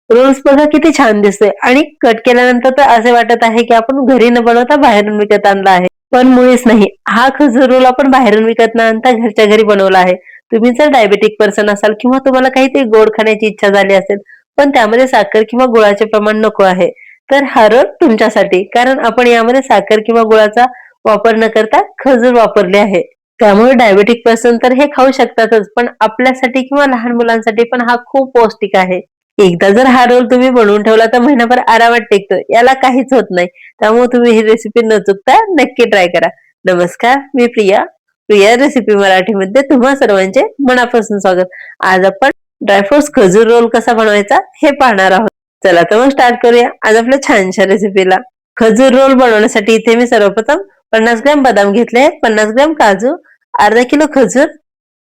Rolls बघा किती छान दिसतोय आणि कट केल्यानंतर तर असे वाटत आहे की आपण घरी न बनवता बाहेरून विकत आणला आहे. पण मुळीच नाही. हा खजूर रोल आपण बाहेरून विकत न आणता घरच्या घरी बनवला आहे. तुम्ही जर डायबेटिक पर्सन असाल किंवा तुम्हाला काहीतरी गोड खाण्याची इच्छा झाली असेल, पण त्यामध्ये साखर किंवा गुळाचे प्रमाण नको आहे, तर हा रोल तुमच्यासाठी. कारण आपण यामध्ये साखर किंवा गुळाचा वापर न करता खजूर वापरले आहे. त्यामुळे डायबेटिक पर्सन तर हे खाऊ शकतातच, पण आपल्यासाठी किंवा लहान मुलांसाठी पण हा खूप पौष्टिक आहे. एकदा जर हा रोल तुम्ही बनवून ठेवला तर महिनाभर आरामात टिकतो. याला काहीच होत नाही. त्यामुळे तुम्ही ही रेसिपी न चुकता नक्की ट्राय करा. नमस्कार, मी प्रिया. प्रिया रेसिपी मराठीमध्ये तुम्हा सर्वांचे मनापासून स्वागत. आज आपण ड्रायफ्रुट्स खजूर रोल कसा बनवायचा हे पाहणार आहोत. चला तर मग स्टार्ट करूया आज आपल्या छानशा रेसिपीला. खजूर रोल बनवण्यासाठी इथे मी सर्वप्रथम 50 ग्रॅम बदाम घेतले आहेत, 50 ग्रॅम काजू, अर्धा किलो खजूर,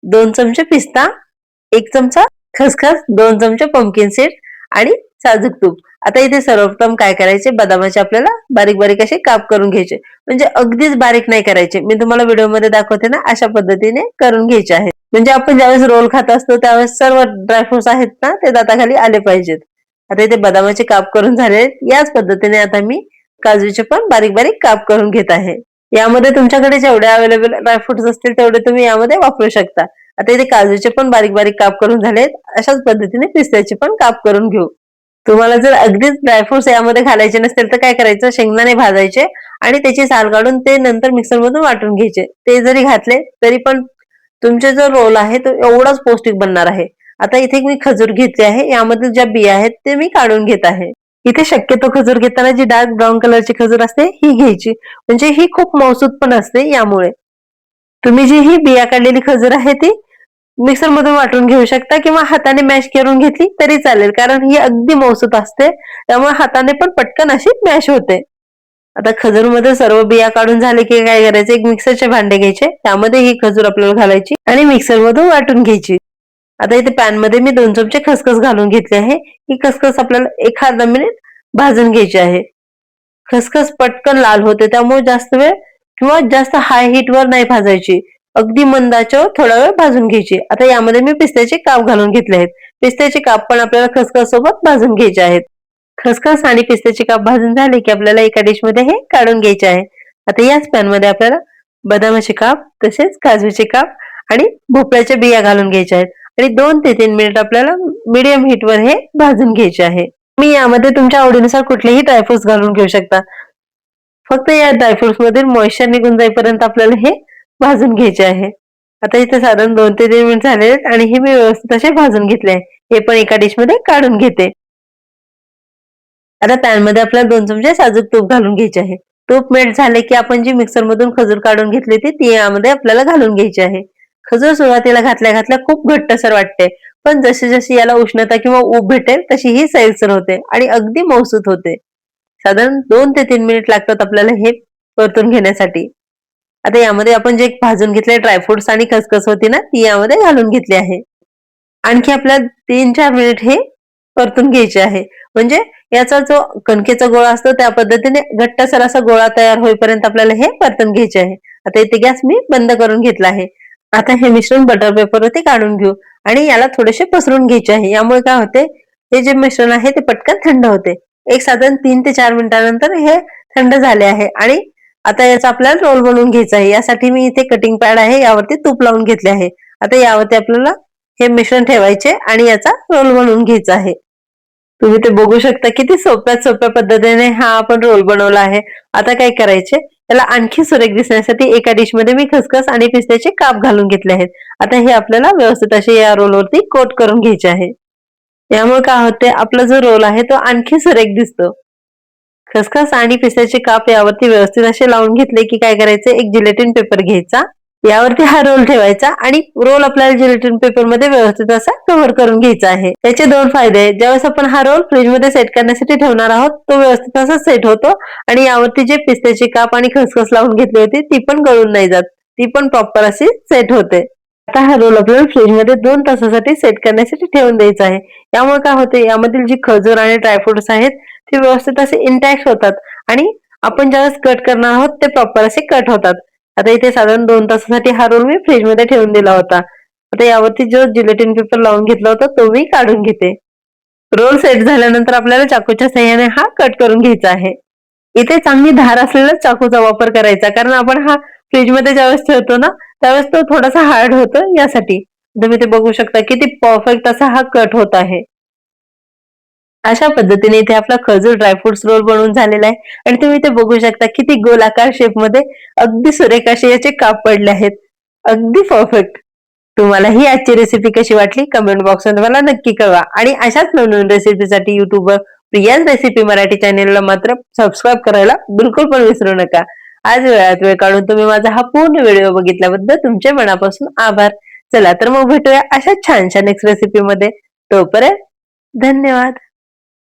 2 चमचे पिस्ता, 1 चमचा खसखस, 2 चमचे पंपकिन सीड आणि साजूक तूप. आता इथे सर्वप्रथम काय करायचे, बदामाचे आपल्याला बारीक बारीक असे काप करून घ्यायचे. म्हणजे अगदीच बारीक नाही करायचे. मी तुम्हाला व्हिडिओमध्ये दाखवते ना, अशा पद्धतीने करून घ्यायचे आहे. म्हणजे आपण ज्यावेळेस रोल खात असतो त्यावेळेस सर्व ड्रायफ्रुट्स आहेत ना ते दाताखाली आले पाहिजेत. आता इथे बदामाचे काप करून झाले. याच पद्धतीने आता मी काजूचे पण बारीक बारीक काप करून घेत आहे. यामध्ये तुमच्याकडे जेवढे अवेलेबल ड्रायफ्रुट्स असतील तेवढे तुम्ही यामध्ये वापरू शकता. आता इथे काजूचे पण बारीक बारीक काप करून झालेत. अशाच पद्धतीने पिस्त्याचे पण काप करून घेऊ. तुम्हाला जर अगदीच ड्रायफ्रुट्स यामध्ये घालायचे नसतील तर काय करायचं, शेंगदाणे भाजायचे आणि त्याची साल काढून ते नंतर मिक्सर मधून वाटून घ्यायचे. ते जरी घातले तरी पण तुमचे जो रोल आहे तो एवढाच पौष्टिक बनणार आहे. आता इथे मी खजूर घेतले आहे. यामध्ये ज्या बिया आहेत ते मी काढून घेत आहे. इथे शक्यतो खजूर घेताना जी डार्क ब्राऊन कलरची खजूर असते ही घ्यायची. म्हणजे ही खूप मौसूद पण असते. यामुळे तुम्ही जी ही बिया काढलेली खजूर आहे ती मिक्सर मधून वाटून घेऊ शकता किंवा हाताने मॅश करून घेतली तरी चालेल. कारण ही अगदी मौसूद असते. त्यामुळे हाताने पण पटकन अशी मॅश होते. आता खजूर मध्ये सर्व बिया काढून झाले की काय करायचं, एक मिक्सरचे भांडे घ्यायचे. त्यामध्ये ही खजूर आपल्याला घालायची आणि मिक्सर मधून वाटून घ्यायची. आता इथे पॅन मध्ये मी 2 चमचे खसखस घालून घेतले आहे. ही खसखस आपल्याला एखादा मिनिट भाजून घ्यायची आहे. खसखस पटकन लाल होते त्यामुळे जास्त वेळ किंवा जास्त हाय हीट वर नाही भाजायची. अगदी मंद आचेवर थोडा वेळ भाजून घ्यायची. आता यामध्ये मी पिस्त्याचे काप घालून घेतले आहेत. पिस्त्याचे काप पण आपल्याला खसखस सोबत भाजून घ्यायचे आहेत. खसखस आणि पिस्त्याचे काप भाजून झाले की आपल्याला एका डिश मध्ये हे काढून घ्यायचे आहे. आता याच पॅन मध्ये आपल्याला बदामाचे काप, तसेच काजूचे काप आणि भोपळ्याच्या बिया घालून घ्यायच्या आहेत आणि 2 ते 3 मिनिट आपल्याला मीडियम हीट वर हे भाजून घ्यायचे आहे. मी यामध्ये तुमच्या आवडीनुसार कुठलेही ड्रायफ्रुट्स घालून घेऊ शकता. फक्त या ड्रायफ्रुट्स मधील मॉइश्चर निघून जाईपर्यंत आपल्याला हे भाजून घ्यायचे आहे. आता इथे साधारण 2 ते 3 मिनिट झाले आहेत आणि हे मी व्यवस्थित असे भाजून घेतले आहे. हे पण एका डिश मध्ये काढून घेते. आता पॅन मध्ये आपल्याला 2 चमचे साजूक तूप घालून घ्यायचे आहे. तूप मेल्ट झाले की आपण जी मिक्सर मधून खजूर काढून घेतली होती ती यामध्ये आपल्याला घालून घ्यायची आहे. खजूर सुरुवातीला घातल्या घातल्या खूप घट्टसर वाटते, पण जशी जशी याला उष्णता किंवा ऊब भेटेल तशी ही सैलसर होते आणि अगदी मऊसूत होते. साधारण 2 ते 3 मिनिट लागतात आपल्याला हे परतून घेण्यासाठी. आता यामध्ये आपण जे भाजून घेतले ड्रायफ्रुट्स आणि खसखस होती ना ती यामध्ये घालून घेतली आहे. आणखी आपल्याला 3-4 मिनिट हे परतून घ्यायचे आहे. म्हणजे याचा जो कणकेचा गोळा असतो त्या पद्धतीने घट्टसर असा गोळा तयार होईपर्यंत आपल्याला हे परतून घ्यायचे आहे. आता इथे गॅस मी बंद करून घेतला आहे. आता हे मिश्रण बटर पेपरवरती काढून घेऊ आणि याला थोडेसे पसरून घ्यायचे आहे. यामुळे काय होते, हे जे मिश्रण आहे ते पटकन थंड होते. एक साधारण 3 ते 4 मिनिटानंतर हे थंड झाले आहे आणि आता याचा आपल्याला रोल बनवून घ्यायचा आहे. यासाठी मी इथे कटिंग पॅड आहे यावरती तूप लावून घेतले आहे. आता यावरती आपल्याला हे मिश्रण ठेवायचे आणि याचा रोल बनवून घ्यायचा आहे. तुम्ही ते बघू शकता किती सोप्यात सोप्या पद्धतीने हा आपण रोल बनवला आहे. आता काय करायचे, त्याला आणखी सुरेख दिसण्यासाठी एका डिश मध्ये मी खसखस आणि पिस्त्याचे काप घालून घेतले आहेत. आता हे आपल्याला व्यवस्थित असे या रोलवरती कोट करून घ्यायचे आहे. यामुळे काय होते, आपला जो रोल आहे तो आणखी सुरेख दिसतो. खसखस आणि पिस्त्याचे काप यावरती व्यवस्थित असे लावून घेतले की काय करायचे, एक जिलेटिन पेपर घ्यायचा, यावरती हा रोल ठेवायचा आणि रोल आपल्याला जिलेटिन पेपर मध्ये व्यवस्थित असा कव्हर करून घ्यायचा आहे. त्याचे 2 फायदे आहेत. ज्यावेळेस आपण हा रोल फ्रीज मध्ये सेट करण्यासाठी ठेवणार आहोत तो व्यवस्थित असा सेट होतो आणि यावरती जे पिस्त्याचे काप आणि खसखस लावून घेतली होती ती पण गळून नाही जात. ती पण प्रॉपर अशी सेट होते. आता हा रोल आपल्याला फ्रीज मध्ये 2 तासासाठी सेट करण्यासाठी ठेवून द्यायचा आहे. यामुळे काय होते, यामधील जी खजूर आणि ड्रायफ्रुट्स आहेत ते व्यवस्थित असे इंटॅक्ट होतात आणि आपण ज्यावेळेस कट करणार आहोत ते प्रॉपर असे कट होतात. आता इथे साधारण 2 तासासाठी हा रोल मी फ्रीज मध्ये ठेवून दिला होता. आता यावरती जो जिलेटिन पेपर लावून घेतला होता तो मी काढून घेते. रोल सेट झाल्यानंतर आपल्याला चाकूच्या साह्याने हा कट करून घ्यायचा आहे. इथे चांगली धार असलेला चाकूचा वापर करायचा, कारण आपण हा फ्रीजमध्ये ज्यावेळेस ठेवतो ना, त्यावेळेस तो थोडासा हार्ड होतो यासाठी. तुम्ही ते बघू शकता किती परफेक्ट असा हा कट होत आहे. अशा पद्धतीने इथे आपला खजूर ड्रायफ्रुट्स रोल बनवून झालेला आहे आणि तुम्ही ते बघू शकता किती गोलाकार शेप मध्ये अगदी सुरेख असे याचे काप पडले आहेत. अगदी परफेक्ट. तुम्हाला ही आजची रेसिपी कशी वाटली कमेंट बॉक्समध्ये मला नक्की कळवा आणि अशाच नवनवीन रेसिपीसाठी युट्यूबवर प्रियाज रेसिपी मराठी चॅनेलला मात्र सबस्क्राईब करायला बिलकुल पण विसरू नका. आज वेळात वेळ काढून तुम्ही माझा हा पूर्ण व्हिडिओ बघितल्याबद्दल तुमचे मनापासून आभार. चला तर मग भेटूया अशा छानशा नेक्स्ट रेसिपी मध्ये. तोपर्यंत धन्यवाद.